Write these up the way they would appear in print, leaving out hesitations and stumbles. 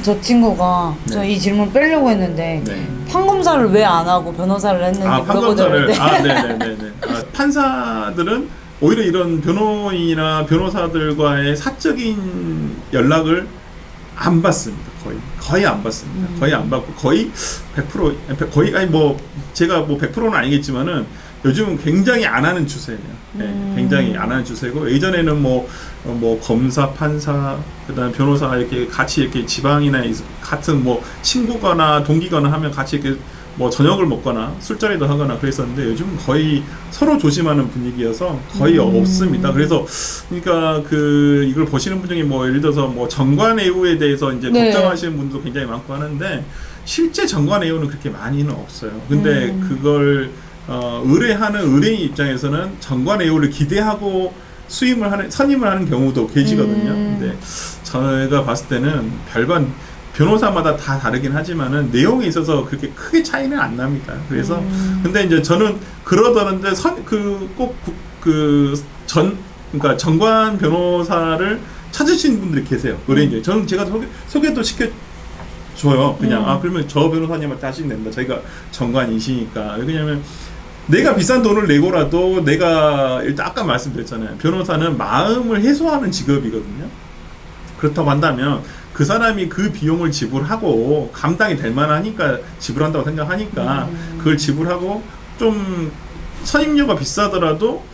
저 친구가 저 네. 이 질문 빼려고 했는데 네. 판검사를 왜 안 하고 변호사를 했는지 판검사를 물어보더라고요. 네네네네. 판사들은 오히려 이런 변호인이나 변호사들과의 사적인 연락을 안 받습니다. 거의 안 받습니다. 거의 안 받고 거의 100% 거의 뭐 제가 뭐 100%는 아니겠지만은 요즘은 굉장히 안 하는 추세예요. 네, 굉장히 안 하는 추세고 예전에는 뭐 검사, 판사, 그다음 변호사 이렇게 같이 이렇게 지방이나 같은 뭐 친구거나 동기거나 하면 같이 이렇게 뭐 저녁을 먹거나 술자리도 하거나 그랬었는데 요즘 거의 서로 조심하는 분위기여서 거의 없습니다. 그래서 그러니까 이걸 보시는 분 중에 뭐 예를 들어서 뭐 정관예우에 대해서 이제 네. 걱정하시는 분도 굉장히 많고 하는데 실제 정관예우는 그렇게 많이는 없어요. 근데 그걸 의뢰하는 의뢰인 입장에서는 정관예우를 기대하고 선임을 하는 경우도 계시거든요. 근데 제가 봤을 때는 별반 변호사마다 다 다르긴 하지만은 내용에 있어서 그렇게 크게 차이는 안 납니다. 그래서 근데 이제 저는 그러더는데 그러니까 정관 변호사를 찾으신 분들이 계세요. 의뢰인 저는 제가 소개도 시켜줘요. 그냥 그러면 저 변호사님한테 하시면 된다. 저희가 정관이시니까. 왜냐면 내가 비싼 돈을 내고라도 내가 일단 아까 말씀드렸잖아요. 변호사는 마음을 해소하는 직업이거든요. 그렇다고 한다면 그 사람이 그 비용을 지불하고 감당이 될 만하니까 지불한다고 생각하니까 그걸 지불하고 좀 선임료가 비싸더라도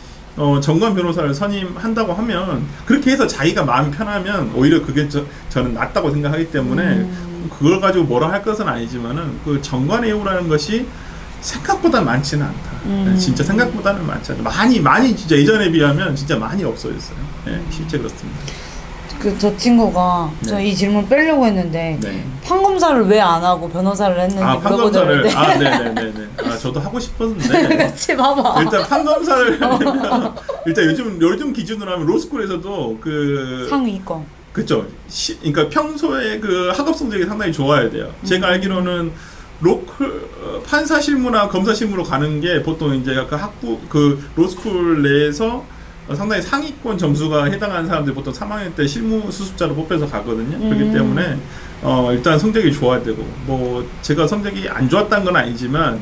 정관 변호사를 선임한다고 하면 그렇게 해서 자기가 마음이 편하면 오히려 그게 저는 낫다고 생각하기 때문에 그걸 가지고 뭐라 할 것은 아니지만은 그 정관예우라는 것이 생각보다 많지는 않다. 진짜 생각보다는 많지 않다. 많이 진짜 예전에 비하면 진짜 많이 없어졌어요. 네, 실제 그렇습니다. 저 친구가 저 이 질문 빼려고 했는데 판검사를 왜 안 하고 변호사를 했는지 물어보더라고요. 네네네네. 저도 하고 싶었는데. 같이 봐봐. 일단 판검사를 하려면 일단 요즘 기준으로 하면 로스쿨에서도 상위권. 그렇죠. 그러니까 평소에 학업 성적이 상당히 좋아야 돼요. 제가 알기로는 판사 실무나 검사 실무로 가는 게 보통 이제 로스쿨 내에서 상당히 상위권 점수가 해당하는 사람들이 보통 3학년 때 실무 수습자로 뽑혀서 가거든요. 그렇기 때문에 일단 성적이 좋아야 되고 뭐 제가 성적이 안 좋았다는 건 아니지만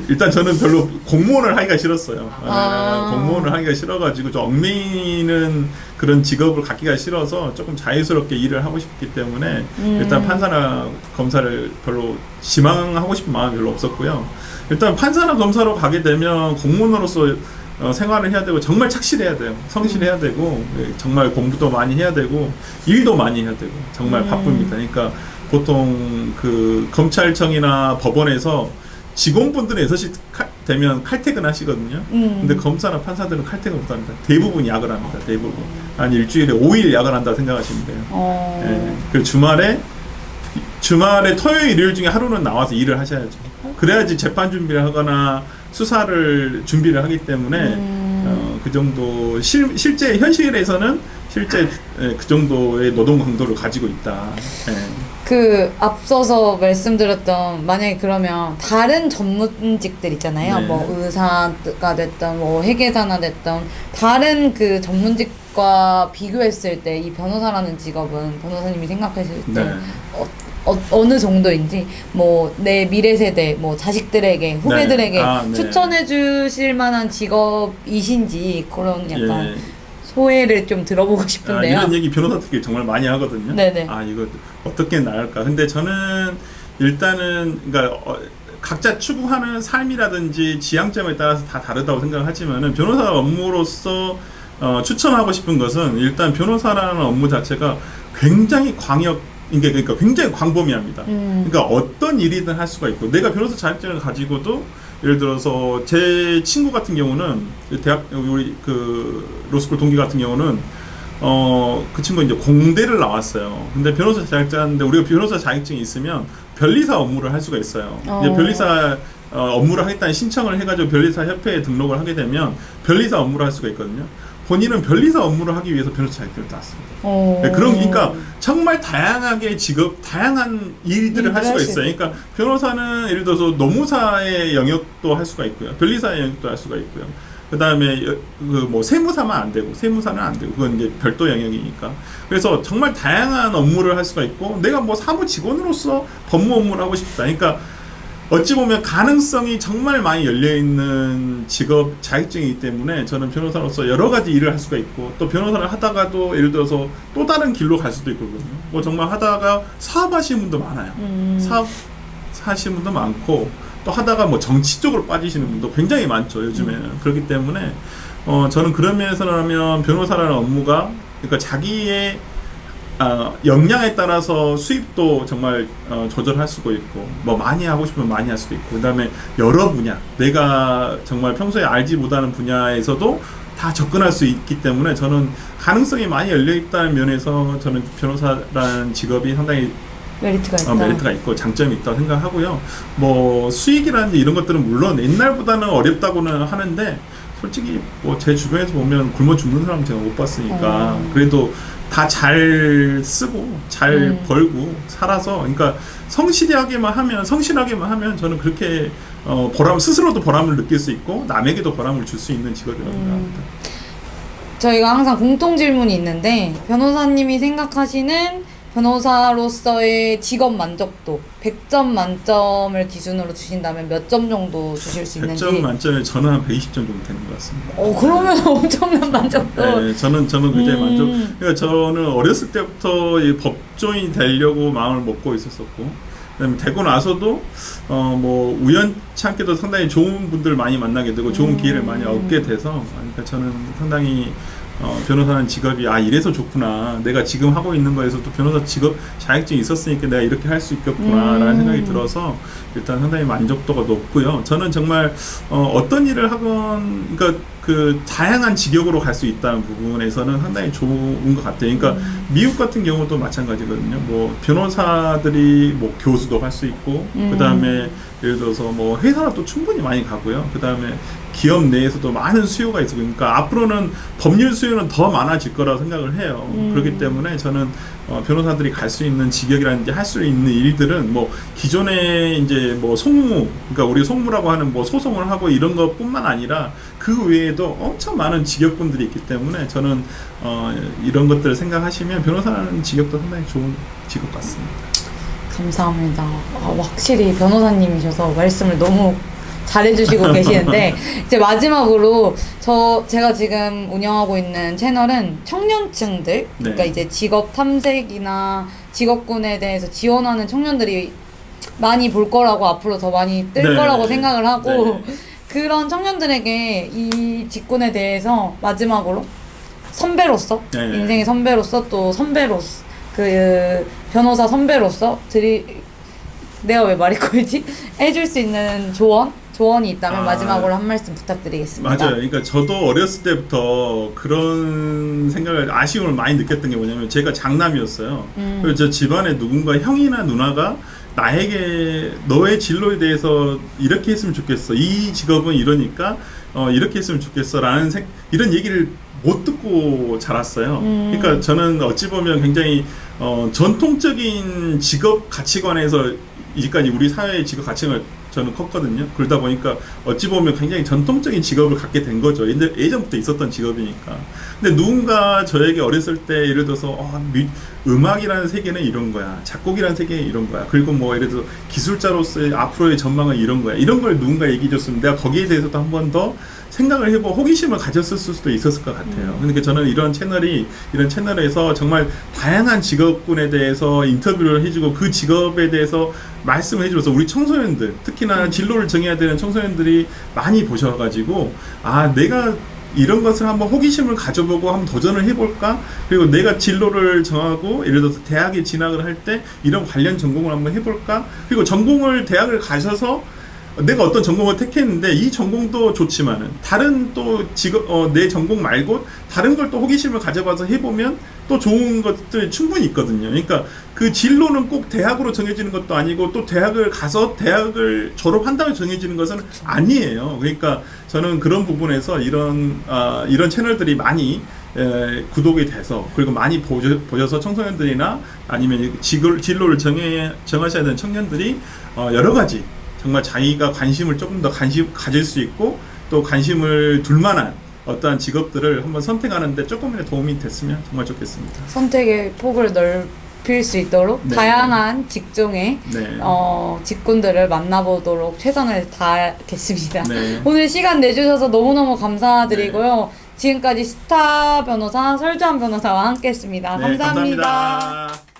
일단 저는 별로 공무원을 하기가 싫었어요. 공무원을 하기가 싫어가지고 좀 얽매이는 그런 직업을 갖기가 싫어서 조금 자유스럽게 일을 하고 싶기 때문에 일단 판사나 검사를 별로 지망하고 싶은 마음이 별로 없었고요. 일단 판사나 검사로 가게 되면 공무원으로서 생활을 해야 되고 정말 착실해야 돼요. 성실해야 되고 정말 공부도 많이 해야 되고 일도 많이 해야 되고 정말 바쁩니다. 그러니까 보통 검찰청이나 법원에서 직원분들은 6시 되면 칼퇴근 하시거든요. 근데 검사나 판사들은 칼퇴근 못 합니다. 대부분 야근 합니다. 대부분. 한 일주일에 5일 야근한다고 생각하시면 돼요. 그 주말에 토요일, 일요일 중에 하루는 나와서 일을 하셔야죠. 그래야지 재판 준비를 하거나 수사를 준비를 하기 때문에 그 정도 실제 현실에서는 그 정도의 노동 강도를 가지고 있다. 앞서서 말씀드렸던 만약에 그러면 다른 전문직들 있잖아요. 뭐 의사가 됐던 뭐 회계사나 됐던 다른 그 전문직과 비교했을 때 이 변호사라는 직업은 변호사님이 생각하실 때 어느 정도인지 뭐 내 미래 세대 뭐 자식들에게 후배들에게 추천해 주실 만한 직업이신지 그런 약간 소회를 좀 들어보고 싶은데요. 이런 얘기 변호사들끼리 정말 많이 하거든요. 네네. 이거 어떻게 나을까? 근데 저는 일단은 그러니까 각자 추구하는 삶이라든지 지향점에 따라서 다 다르다고 생각하지만은 변호사 업무로서 추천하고 싶은 것은 일단 변호사라는 업무 자체가 굉장히 그러니까 굉장히 광범위합니다. 그러니까 어떤 일이든 할 수가 있고 내가 변호사 자격증을 가지고도 예를 들어서 제 친구 같은 경우는 우리 로스쿨 동기 같은 경우는 그 친구 이제 공대를 나왔어요. 근데 변호사 자격증인데 우리가 변호사 자격증이 있으면 변리사 업무를 할 수가 있어요. 이제 변리사 업무를 하겠다는 신청을 해가지고 변리사 협회에 등록을 하게 되면 변리사 업무를 할 수가 있거든요. 본인은 변리사 업무를 하기 위해서 변호사 자격증을 땄습니다. 그러니까 정말 다양한 일들을 할 수가 있어요. 그러니까 변호사는 예를 들어서 노무사의 영역도 할 수가 있고요. 변리사의 영역도 할 수가 있고요. 그 다음에 그 뭐 세무사만 안 되고 세무사는 안 되고 그건 이제 별도 영역이니까. 그래서 정말 다양한 업무를 할 수가 있고 내가 뭐 사무 직원으로서 법무 업무를 하고 싶다. 그러니까 어찌 보면 가능성이 정말 많이 열려있는 직업 자격증이기 때문에 저는 변호사로서 여러 가지 일을 할 수가 있고 또 변호사를 하다가도 예를 들어서 또 다른 길로 갈 수도 있거든요. 뭐 정말 하다가 사업하시는 분도 많아요. 사업하시는 분도 많고 또 하다가 뭐 정치 쪽으로 빠지시는 분도 굉장히 많죠. 요즘에는. 그렇기 때문에 저는 그런 면에서라면 변호사라는 업무가 그러니까 자기의 역량에 따라서 수입도 정말 조절할 수도 있고 뭐 많이 하고 싶으면 많이 할 수도 있고 그 다음에 여러 분야 내가 정말 평소에 알지 못하는 분야에서도 다 접근할 수 있기 때문에 저는 가능성이 많이 열려있다는 면에서 저는 변호사라는 직업이 상당히 메리트가 있다. 메리트가 있고 장점이 있다고 생각하고요. 뭐 수익이라든지 이런 것들은 물론 옛날보다는 어렵다고는 하는데 솔직히 뭐 제 주변에서 보면 굶어 죽는 사람 제가 못 봤으니까 그래도 다 잘 쓰고 잘 벌고 살아서 그러니까 성실하게만 하면 저는 그렇게 스스로도 보람을 느낄 수 있고 남에게도 보람을 줄 수 있는 직업이라고 생각합니다. 저희가 항상 공통 질문이 있는데 변호사님이 생각하시는 변호사로서의 직업 만족도 100점 만점을 기준으로 주신다면 몇 점 정도 주실 수 있는지. 100점 만점에 저는 한 120점 정도 되는 것 같습니다. 그러면 엄청난 만족도. 네, 저는 굉장히 만족. 그러니까 저는 어렸을 때부터 이 법조인이 되려고 마음을 먹고 있었었고, 그다음에 되고 나서도 뭐 우연찮게도 상당히 좋은 분들 많이 만나게 되고 좋은 기회를 많이 얻게 돼서, 그러니까 저는 상당히 변호사는 직업이 이래서 좋구나. 내가 지금 하고 있는 거에서 또 변호사 직업 자격증이 있었으니까 내가 이렇게 할 수 있겠구나라는 생각이 들어서 일단 상당히 만족도가 높고요. 저는 정말 어떤 일을 하건 그러니까 그 다양한 직역으로 갈 수 있다는 부분에서는 상당히 좋은 것 같아요. 그러니까 미국 같은 경우도 마찬가지거든요. 뭐 변호사들이 뭐 교수도 할 수 있고 그다음에 예를 들어서 뭐 회사도 또 충분히 많이 가고요. 그다음에 기업 내에서도 많은 수요가 있고 그러니까 앞으로는 법률 수요는 더 많아질 거라고 생각을 해요. 그렇기 때문에 저는 변호사들이 갈 수 있는 직역이라든지 할 수 있는 일들은 뭐 기존에 이제 뭐 송무 그러니까 우리 송무라고 하는 뭐 소송을 하고 이런 것뿐만 아니라 그 외에도 엄청 많은 직역분들이 있기 때문에 저는 이런 것들을 생각하시면 변호사라는 직역도 상당히 좋은 직업 같습니다. 감사합니다. 확실히 변호사님이셔서 말씀을 너무 잘해주시고 계시는데 이제 마지막으로 제가 지금 운영하고 있는 채널은 청년층들 그러니까 이제 직업 탐색이나 직업군에 대해서 지원하는 청년들이 많이 볼 거라고 앞으로 더 많이 뜰 거라고 생각을 하고 그런 청년들에게 이 직군에 대해서 마지막으로 선배로서 인생의 선배로서 또 선배로서 그 변호사 선배로서 내가 왜 말이 꼬이지? 해줄 수 있는 조언이 있다면 마지막으로 한 말씀 부탁드리겠습니다. 맞아요. 그러니까 저도 어렸을 때부터 그런 생각을 아쉬움을 많이 느꼈던 게 뭐냐면 제가 장남이었어요. 그래서 저 집안에 누군가 형이나 누나가 나에게 너의 진로에 대해서 이렇게 했으면 좋겠어. 이 직업은 이러니까 이렇게 했으면 좋겠어. 라는 이런 얘기를 못 듣고 자랐어요. 그러니까 저는 어찌 보면 굉장히 전통적인 직업 가치관에서 이제까지 우리 사회의 직업 가치관을 저는 컸거든요. 그러다 보니까 어찌 보면 굉장히 전통적인 직업을 갖게 된 거죠. 예전부터 있었던 직업이니까. 근데 누군가 저에게 어렸을 때 예를 들어서 음악이라는 세계는 이런 거야. 작곡이라는 세계는 이런 거야. 그리고 뭐 예를 들어서 기술자로서의 앞으로의 전망은 이런 거야. 이런 걸 누군가 얘기해 줬으면 내가 거기에 대해서도 한 번 더 생각을 해보고 호기심을 가졌을 수도 있었을 것 같아요. 그러니까 저는 이런 채널에서 정말 다양한 직업군에 대해서 인터뷰를 해주고 그 직업에 대해서 말씀을 해줘서 우리 청소년들, 특히나 진로를 정해야 되는 청소년들이 많이 보셔가지고 내가 이런 것을 한번 호기심을 가져보고 한번 도전을 해볼까? 그리고 내가 진로를 정하고 예를 들어서 대학에 진학을 할 때 이런 관련 전공을 한번 해볼까? 그리고 전공을 대학을 가셔서 내가 어떤 전공을 택했는데 이 전공도 좋지만은 다른 또 내 전공 말고 다른 걸 또 호기심을 가져봐서 해보면 또 좋은 것들이 충분히 있거든요. 그러니까 그 진로는 꼭 대학으로 정해지는 것도 아니고 또 대학을 가서 대학을 졸업한 다음에 정해지는 것은 아니에요. 그러니까 저는 그런 부분에서 이런 채널들이 많이 구독이 돼서 그리고 많이 보셔서 청소년들이나 아니면 진로를 정하셔야 되는 청년들이 여러 가지 정말 자기가 관심을 조금 더 가질 수 있고 또 관심을 둘 만한 어떠한 직업들을 한번 선택하는데 조금이라도 도움이 됐으면 정말 좋겠습니다. 선택의 폭을 넓힐 수 있도록 네. 다양한 직종의 네. 직군들을 만나보도록 최선을 다하겠습니다. 네. 오늘 시간 내주셔서 너무너무 감사드리고요. 지금까지 스타 변호사 설주한 변호사와 함께했습니다. 네, 감사합니다. 감사합니다.